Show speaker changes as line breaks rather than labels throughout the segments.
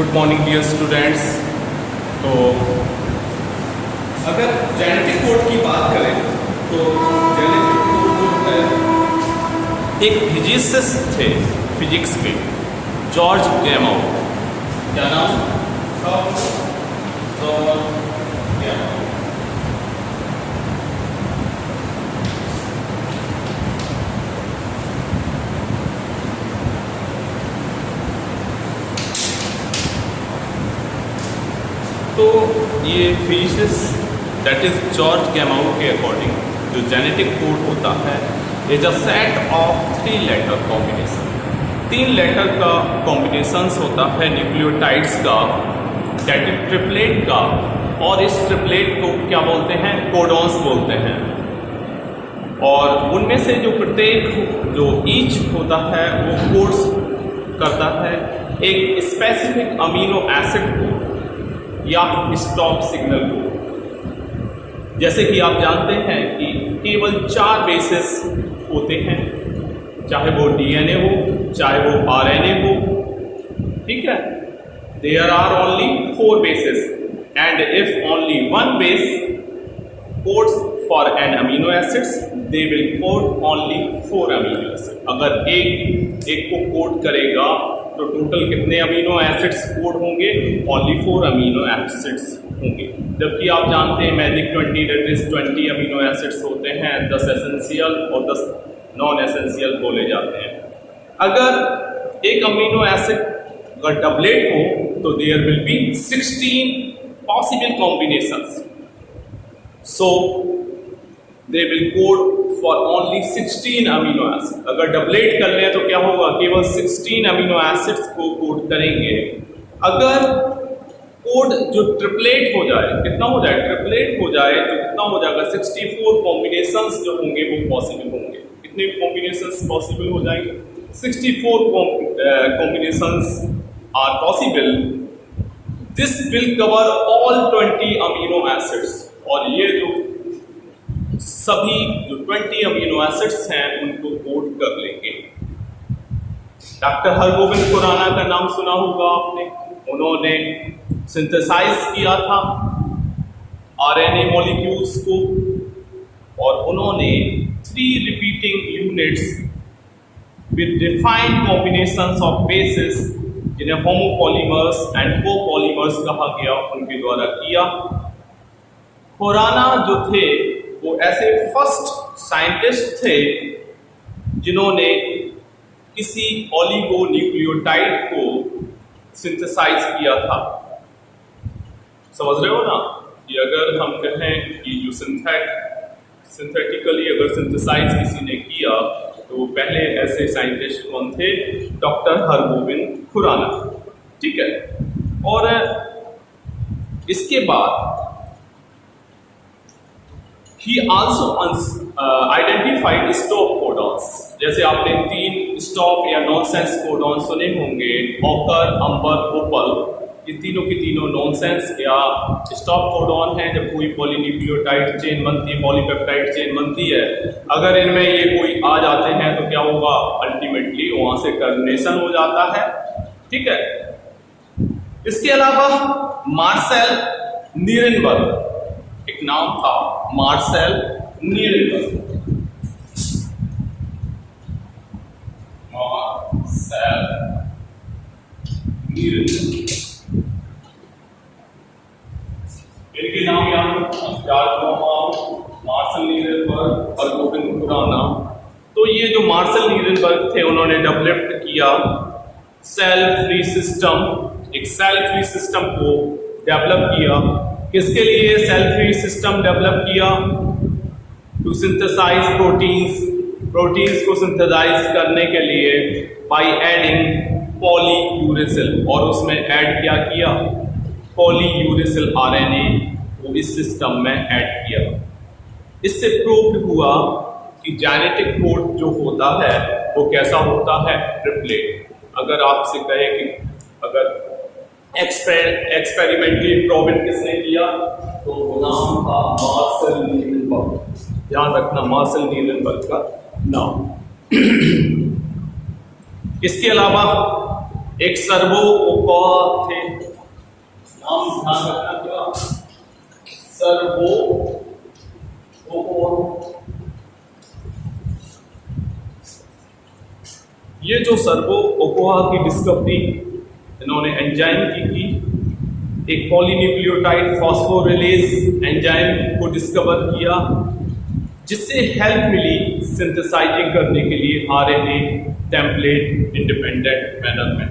Good morning dear students. तो अगर genetic code की बात करें तो जेनेटिक कोड जो है, एक फिजिसिस्ट थे फिजिक्स के, जॉर्ज गैमो। क्या नाम था? George Gamow. तो ये physicist that is George Gamow के अकॉर्डिंग जो जेनेटिक कोड होता है is a set of 3 letter combination. 3 letter का कॉम्बिनेशंस होता है न्यूक्लियोटाइड्स का, दैट इज ट्रिपलेट का, और इस ट्रिपलेट को क्या बोलते हैं? कोडॉन्स बोलते हैं। और उनमें से जो प्रत्येक जो ईच होता है वो कोड्स करता है एक स्पेसिफिक अमीनो एसिड को या स्टॉप सिग्नल को। जैसे कि आप जानते हैं कि केवल 4 बेसिस होते हैं, चाहे वो डीएनए हो, चाहे वो आरएनए हो, ठीक है। There are only 4 bases and if only 1 base codes for an amino acids they will code only 4 amino acid. अगर एक को कोड करेगा तो टोटल कितने अमीनो एसिड्स कोड होंगे? ओनली 4 अमीनो एसिड्स होंगे। जबकि आप जानते हैं magic 20 that is 20 amino acids होते हैं, 10 एसेंशियल और 10 नॉन एसेंशियल बोले जाते हैं। अगर एक अमीनो एसिड अगर डबलेट हो तो there will be 16 possible combinations, so they will code for only 16 amino acid. अगर डबलेट कर लें तो क्या होगा? केवल 16 अमीनो एसिड्स को कोड करेंगे। अगर कोड जो ट्रिपलेट हो जाए, कितना हो जाए? ट्रिपलेट हो जाए तो कितना हो जाएगा? 64 कॉम्बिनेशंस जो होंगे वो पॉसिबल होंगे। कितने कॉम्बिनेशंस पॉसिबल हो जाएंगे? 64 combinations are possible. This will cover all 20 amino acids, और ये जो सभी जो 20 अमीनो एसिड्स हैं उनको कोड कर लेंगे। डॉक्टर हरगोविंद खुराना का नाम सुना होगा आपने। उन्होंने सिंथेसाइज किया था आरएनए मॉलिक्यूल्स को, और उन्होंने 3 repeating units with defined combinations of basis जिन्हें होमोपॉलीमर्स एंड कोपॉलीमर्स कहा गया, उनके द्वारा किया। खुराना जो थे वो ऐसे फर्स्ट साइंटिस्ट थे जिन्होंने किसी ओलिगो न्यूक्लियोटाइड को सिंथेसाइज किया था। समझ रहे हो ना कि अगर हम कहें कि जो सिंथेटिकली अगर सिंथेसाइज किसी ने किया तो पहले ऐसे साइंटिस्ट कौन थे? डॉक्टर हरगोविंद खुराना, ठीक है। और इसके बाद he also identified stop codons। जैसे आपने 3 स्टॉप या नॉनसेंस कोडॉन सुने होंगे, ऑकर, अंबर, ओपल। ये तीनों की तीनों नॉनसेंस या स्टॉप कोडॉन है। जब कोई पॉलीन्यूक्लियोटाइड चेन बनती है, पॉलीपेप्टाइड चेन बनती है, अगर इनमें ये कोई आ जाते हैं तो क्या होगा? अल्टीमेटली वहां से टर्मिनेशन हो जाता है, ठीक है। इसके अलावा मार्सेल नीरेनबर्ग, एक नाम था मार्सेल नीरेनबर्ग। मार्सेल नीरेनबर्ग, इनके नाम याद मार्सेल नीरेनबर्ग और गोविंद खुराना। तो ये जो मार्सेल नीरेनबर्ग थे उन्होंने डेवलप किया सेल फ्री सिस्टम, एक सेल फ्री सिस्टम को डेवलप किया। किसके लिए सेल फ्री सिस्टम डेवलप किया? टू सिंथेसाइज प्रोटीन्स को सिंथेसाइज करने के लिए बाय एडिंग पॉलीयूरेसिल, और उसमें ऐड क्या किया? पॉलीयूरेसिल आरएनए को इस सिस्टम में ऐड किया। इससे प्रूव्ड हुआ कि जेनेटिक कोड जो होता है वो कैसा होता है? ट्रिपलेट। अगर आपसे कहे कि अगर एक्सपेरिमेंटली प्रूवन किसने किया तो नाम था मार्सेल नीरेनबर्ग। ध्यान रखना मार्सेल नीरेनबर्ग का नाम। इसके अलावा एक सर्वो ओका थे, नाम ध्यान रखना क्या, सर्वो ओकोआ। ये जो सर्वो ओकोआ की डिस्कवरी इन्होंने एंजाइम की थी, एक पॉलीन्यूक्लियोटाइड फॉस्फोरिलेज एंजाइम को डिस्कवर किया, जिससे हेल्प मिली सिंथेसाइजिंग करने के लिए आरएनए टेम्पलेट इंडिपेंडेंट मैनर में।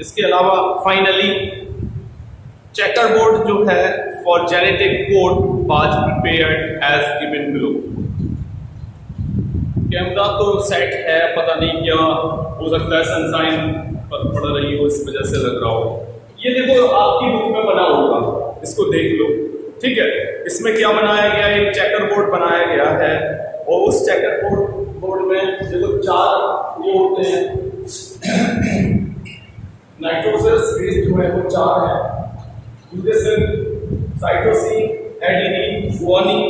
इसके अलावा फाइनली चेकरबोर्ड जो है for genetic code was prepared as given below. Camera तो सेट है, पता नहीं क्या हो सकता है, सनशाइन पर पड़ रही हो इस वजह से लग रहा हो। ये देखो आपकी बुक में बना होगा, इसको देख लो, ठीक है। इसमें क्या बनाया गया, एक चेकर बोर्ड बनाया गया है, और उस चेकर बोर्ड में देखो 4 ये होते हैं, नाइट्रोजनस बेस जो है वो 4 है, यूरेसिल, साइटोसिन, एडेनिन, गुआनिन,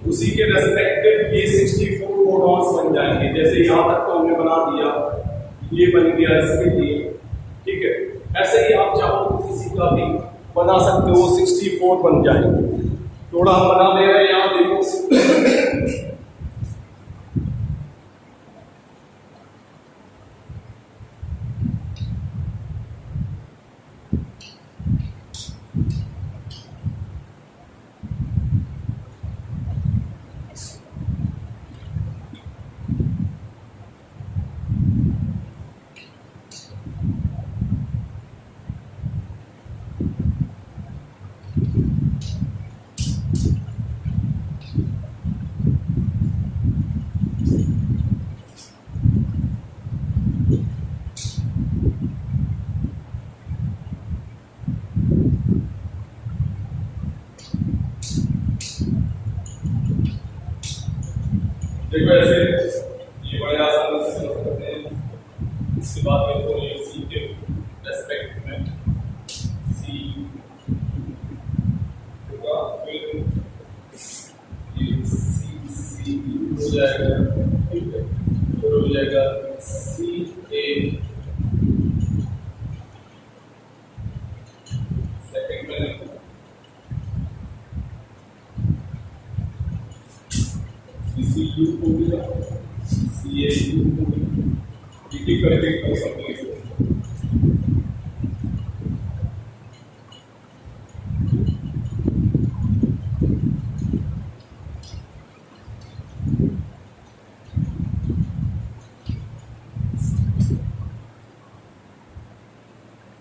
उसी के रेस्पेक्टिव ये 64 कोडॉन्स बन जाएंगे। जैसे यहाँ तक तो हमने बना दिया, ये बन गया इसके लिए, ठीक है। ऐसे ही आप चाहो तो किसी का भी बना सकते हो, 64 बन जाएंगे। थोड़ा हम बना दे रहे हैं, यहाँ देखो ऐसे ये बड़े आसान से समझ सकते हैं। इसके बाद में तो ये सी के रेस्पेक्ट में सी होगा, फिर ये सी हो जाएगा, ठीक है, फिर हो जाएगा सी ए सेकंड में, CCU हो गया, CAU हो गया, एक करके कर सकते हैं।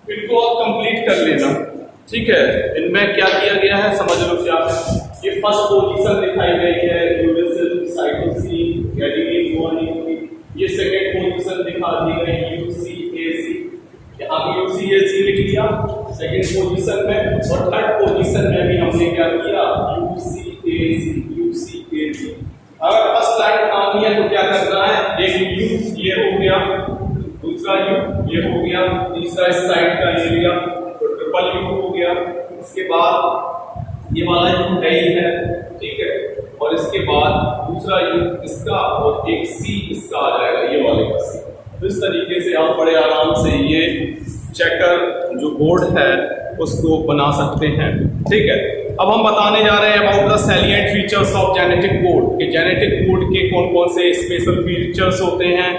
इनको आप कंप्लीट कर लेना, ठीक है। इनमें क्या किया गया है समझ लो क्या है। ये फर्स्ट पोजीशन दिखाई गई है, यूरेसिल, साइटोसिन, एडेनिन, गुआनिन। ये सेकंड पोजीशन दिखा दी गई, यूसीएसी, यहाँ पे यूसीएसी लिख दिया सेकंड पोजीशन में, और थर्ड पोजीशन में भी हमने क्या किया, यूसीएसी। अगर फर्स्ट लाइन बनानी है तो क्या करना है, एक यू ये हो गया, दूसरा यू ये हो गया, तीसरा इस साइड का ये लिया तो ट्रिपल यू हो गया। इसके बाद ये वाला यू है ही है, ठीक है, और इसके बाद दूसरा यू इसका और एक सी इसका आ जाएगा, ये वाले का सी। तो इस तरीके से आप बड़े आराम से ये चेकर जो बोर्ड है उसको बना सकते हैं, ठीक है। अब हम बताने जा रहे हैं about the salient features of genetic code, कि जेनेटिक कोड के कौन कौन से स्पेशल फीचर्स होते हैं,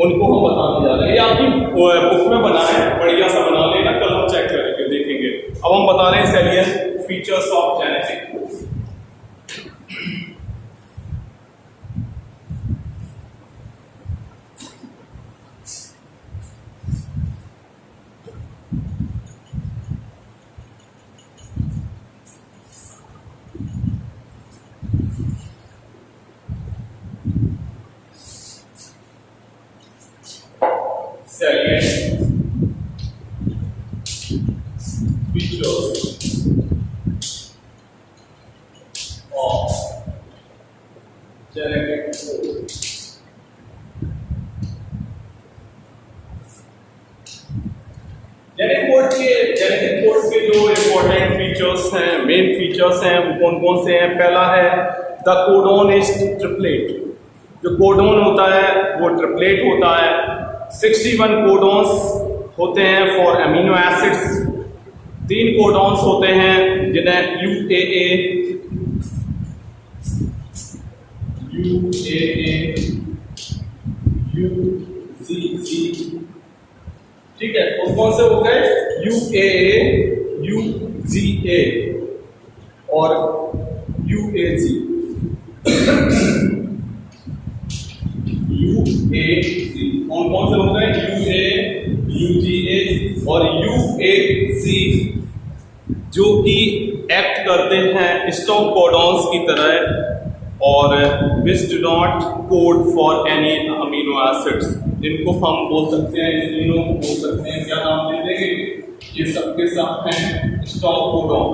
उनको हम बताने जा रहे हैं। ये आपकी बुक में बना है, बढ़िया सा बना लेना, कल हम चेक करेंगे, देखेंगे। अब हम बता रहे हैं salient features of genetic code. Salient features of genetic code. Genetic code के जो इंपॉर्टेंट फीचर्स हैं, मेन फीचर्स हैं, वो कौन कौन से हैं। पहला है द कोडोन इज ट्रिपलेट। जो कोडोन होता है वो ट्रिपलेट होता है। 61 कोडोन्स होते हैं फॉर अमीनो एसिड्स, 3 कोडॉन्स होते हैं जिन्हें UAA, UGC, ठीक है, और कौन से हो गए UAA, UGA और UAG। कौन कौन से होते हैं UA, UGA और UAC, जो कि एक्ट करते हैं स्टॉप कोडॉन्स की तरह और which do not code for any amino acids. जिनको हम बोल सकते हैं, इन तीनों को बोल सकते हैं, क्या नाम दे देंगे, ये सबके सब हैं स्टॉप कोडॉन।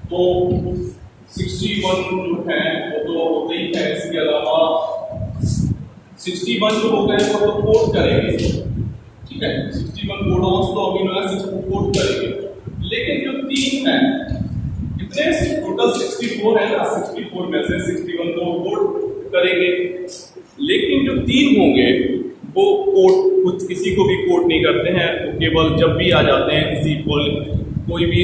तो 61 जो है वो तो होते ही है, इसके अलावा 61 जो हो गए वो तो कोड करेंगे, ठीक है, 61 कोडॉन्स तो अमीनो एसिड्स को कोड करेंगे। लेकिन जो 3 है, इतने टोटल 64 है ना, 64 में से 61 तो कोड करेंगे, लेकिन जो 3 होंगे वो कोड कुछ किसी को भी कोड नहीं करते हैं, वो केवल जब भी आ जाते हैं किसी कोई भी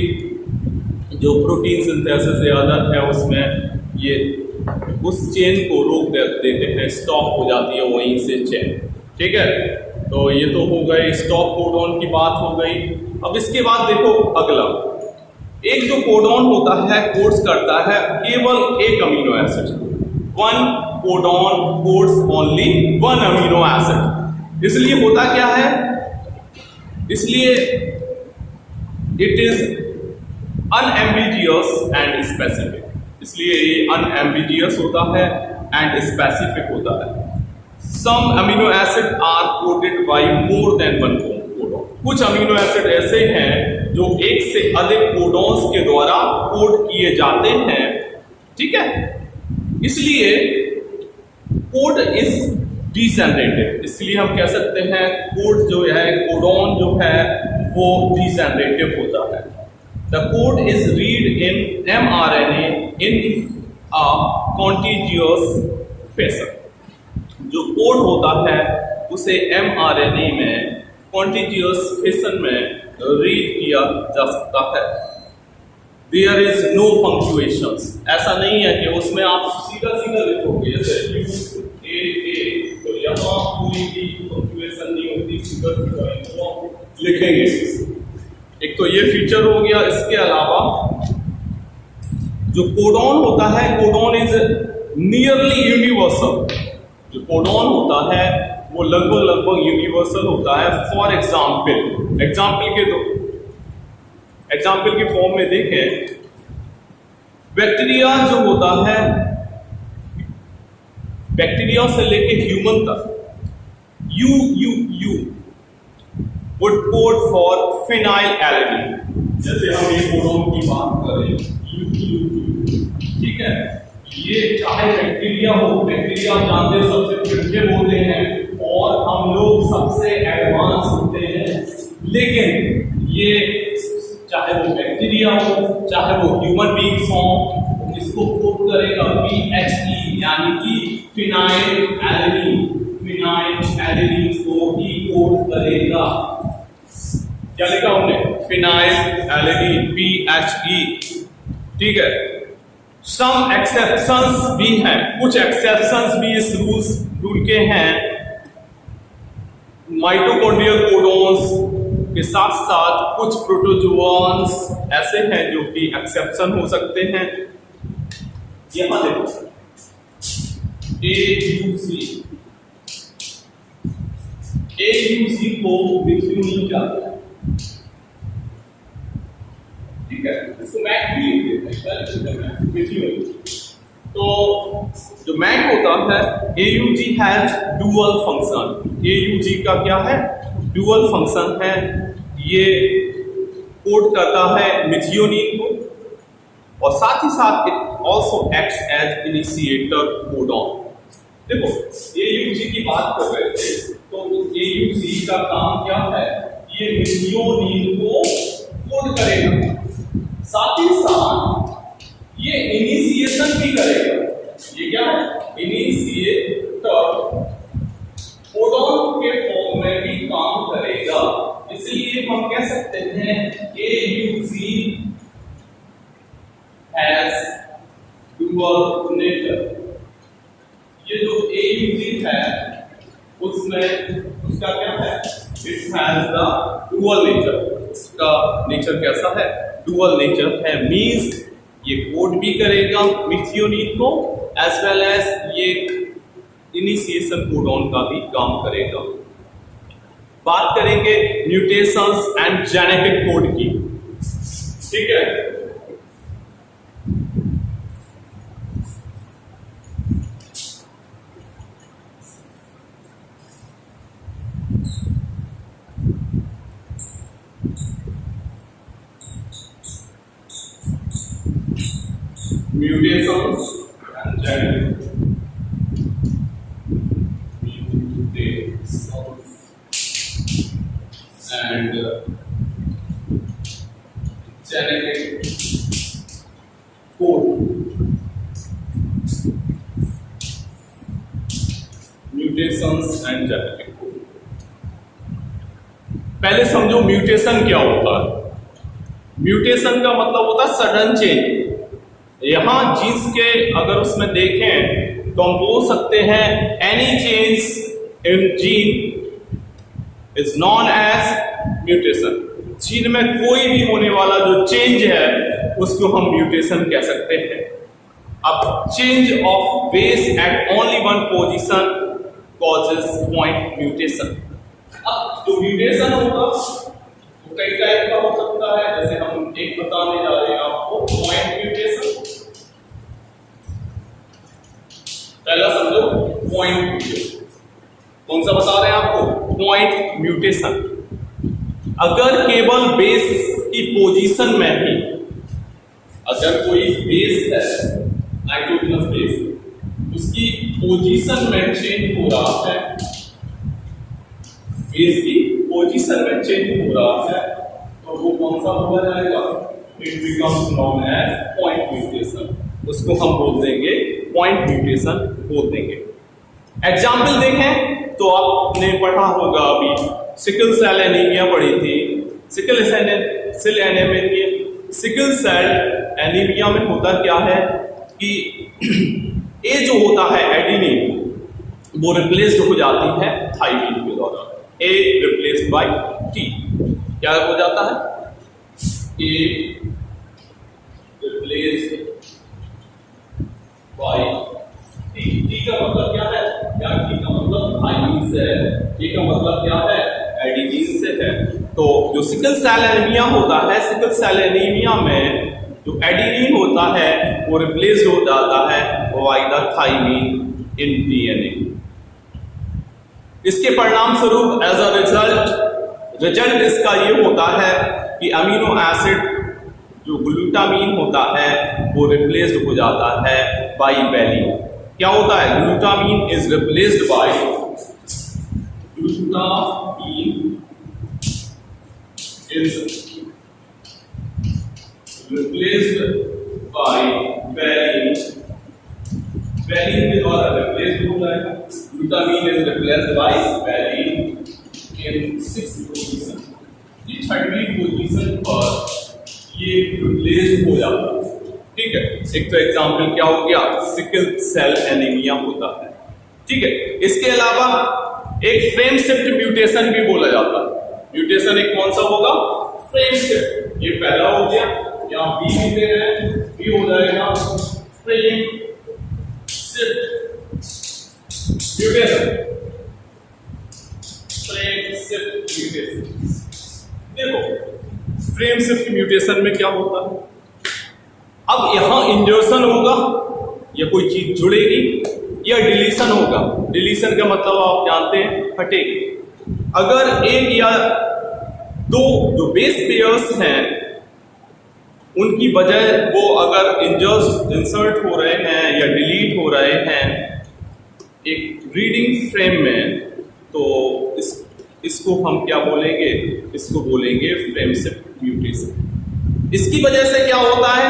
जो प्रोटीन सिंथेसिस ज़्यादा है उसमें ये उस चेन को रोक देते हैं, स्टॉप हो जाती है वहीं से चेन, ठीक है। तो ये तो हो गए स्टॉप कोडॉन की बात हो गई। अब इसके बाद देखो अगला, एक जो कोडॉन होता है कोड्स करता है केवल एक amino acid, 1 codon codes only 1 amino acid. इसलिए होता क्या है, इसलिए it is unambiguous and specific, इसलिए ये अनएम्बिगियस होता है एंड स्पेसिफिक होता है। Some amino acid are coded by more than 1 codon. कुछ अमीनो एसिड ऐसे हैं जो एक से अधिक कोडॉन्स के द्वारा कोड किए जाते हैं, ठीक है। इसलिए कोड इज डिजेनरेटिव, इसलिए हम कह सकते हैं कोड जो है, कोडॉन जो है वो डिजेनरेटिव होता है। The code is read in mRNA in a contiguous fashion। जो कोड होता है उसे mRNA में contiguous fashion में रीड किया जा सकता है। There is no punctuations, ऐसा नहीं है कि उसमें आप सीधा सीधा लिखोगे, जैसे UAA तो यहाँ कोई भी पंक्चुएशन नहीं होती, सीधा सीधा लिखेंगे। एक तो ये फीचर हो गया। इसके अलावा जो कोडॉन होता है, कोडॉन इज नियरली यूनिवर्सल। जो कोडॉन होता है वो लगभग यूनिवर्सल होता है। फॉर एग्जाम्पल के फॉर्म में देखें, बैक्टीरिया जो होता है, बैक्टीरिया से लेके ह्यूमन तक you would code for phenylalanine। जैसे हम ये कोडॉन की बात करें, ठीक है, ये चाहे बैक्टीरिया हो, बैक्टीरिया जानते हैं सबसे प्रिमिटिव होते हैं और हम लोग सबसे एडवांस होते हैं, लेकिन ये चाहे वो बैक्टीरिया हो चाहे वो ह्यूमन बींग्स हो, इसको कोड करेगा PHE यानी कि फिनाइलएलानिन, फिनाइलएलानिन को ही कोड करेगा। क्या लिखा हमने, फिनाइलएलानिन PHE, ठीक है। सम एक्सेप्शंस भी हैं, कुछ एक्सेप्शंस भी इस रूल के हैं। माइटोकॉन्ड्रियल कोडॉन्स के साथ साथ कुछ प्रोटोजोआन्स ऐसे हैं जो कि एक्सेप्शन हो सकते हैं। यहां देखो AUC को मिथ्योनिन कहते हैं, ठीक है, इसको मैक भी लिखते हैं मिथ्योनिन। तो जो मैक होता है, AUG has dual function. AUG का क्या है, डुअल फंक्शन है। ये कोड करता है मिथ्योनिन को और साथ ही साथ it also acts as initiator codon. देखो AUG की बात कर रहे थे, तो AUG का काम क्या है, ये मिथ्योनिन को कोड करेगा, साथ ही साथ ये इनिशिएशन भी करेगा। ये क्या है, इनिशिएटर कोडॉन के फॉर्म में भी काम करेगा। इसे इसलिए हम कह सकते हैं AUG has dual nature। ये जो AUG है उसमें उसका क्या है, it has the dual nature. इसका नेचर कैसा है, डुअल नेचर है, मींस ये कोड भी करेगा मिथियोनिन को एज वेल एज ये इनिशिएशन कोडॉन का भी काम करेगा। बात करेंगे म्यूटेशंस एंड जेनेटिक कोड की, ठीक है। Mutations and genetic and genetic code। Mutations and genetic code। पहले समझो म्यूटेशन क्या होता है। म्यूटेशन का मतलब होता है सडन चेंज। यहां जीन्स के अगर उसमें देखें तो हम बोल सकते हैं any change in gene is known as mutation. Gene में कोई भी होने वाला जो चेंज है उसको हम म्यूटेशन कह सकते हैं। अब change of base at only one position causes point mutation. अब जो म्यूटेशन होगा तो कई टाइप का हो सकता है, जैसे हम एक बताने जा रहे हैं आपको, पॉइंट म्यूटेशन। पहला समझो पॉइंट म्यूटेशन। कौन सा बता रहे हैं आपको, पॉइंट म्यूटेशन। अगर केवल बेस की पोजीशन में ही, अगर कोई बेस है नाइट्रोजनस बेस, उसकी पोजीशन में चेंज हो रहा है, बेस की पोजीशन में चेंज हो रहा है, तो वो कौन सा हो जाएगा, it becomes known as point mutation. उसको हम बोल देंगे पॉइंट म्यूटेशन बोल देंगे। एग्जाम्पल देखें तो आपने पढ़ा होगा, अभी सिकल सेल एनीमिया पढ़ी थी। सिकल सेल एनीमिया में होता क्या है कि ए जो होता है एडेनिन वो रिप्लेस्ड हो जाती है थाइमिन के द्वारा। ए रिप्लेस्ड बाय टी, क्या हो जाता है, ए रिप्लेस्ड बाय टी। टी का मतलब क्या है, या टी का मतलब थाइमिन से है, टी का मतलब क्या है, एडेनिन से है। तो जो सिकल सेल एनीमिया होता है, सिकल सेल एनीमिया में जो एडेनिन होता है वो रिप्लेस्ड हो जाता है by the thymine in DNA. इसके परिणाम स्वरूप एज अ रिजल्ट इसका ये होता है कि अमीनो एसिड जो ग्लूटामीन होता है वो रिप्लेस्ड हो जाता है बाय वैलिन। क्या होता है, glutamine is replaced by valine. Valine के द्वारा रिप्लेस्ड हो जाएगा। Glutamine is replaced by valine in 6th position. ये 3rd पोजीशन पर ये रिप्लेस्ड हो जाता है, ठीक है। एक तो एग्जांपल क्या हो गया, सिकल सेल एनीमिया होता है, ठीक है। इसके अलावा एक फ्रेम शिफ्ट म्यूटेशन भी बोला जाता है। म्यूटेशन एक कौन सा होगा, फ्रेम शिफ्ट। ये पहला हो गया, यहाँ बी भी दे रहे हैं, बी हो जाएगा frame shift mutation. Frame shift mutation, देखो फ्रेम शिफ्ट म्यूटेशन में क्या होता है, अब यहां इंजर्शन होगा या कोई चीज जुड़ेगी या डिलीशन होगा। डिलीशन का मतलब आप जानते हैं, हटेगी। अगर एक या दो जो बेस पेयर्स हैं उनकी बजाय वो अगर इंसर्ट हो रहे हैं या डिलीट हो रहे हैं एक रीडिंग फ्रेम में, तो इसको हम क्या बोलेंगे, इसको बोलेंगे फ्रेम शिफ्ट म्यूटेशन। इसकी वजह से क्या होता है,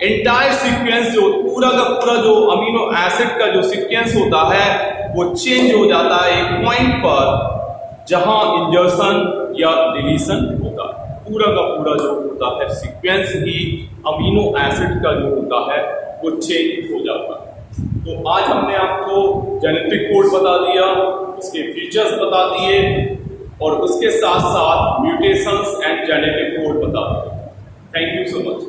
एंटायर सीक्वेंस जो पूरा का पूरा जो अमीनो एसिड का जो सीक्वेंस होता है वो चेंज हो जाता है एक पॉइंट पर, जहां इंजर्शन या डिलीशन होता है। पूरा का पूरा जो होता है सीक्वेंस ही अमीनो एसिड का जो होता है वो चेंज हो जाता है। तो आज हमने आपको जेनेटिक कोड बता दिया, उसके फीचर्स बता दिए और उसके साथ साथ म्यूटेशंस एंड जेनेटिक कोड बता दिए। Thank you so much.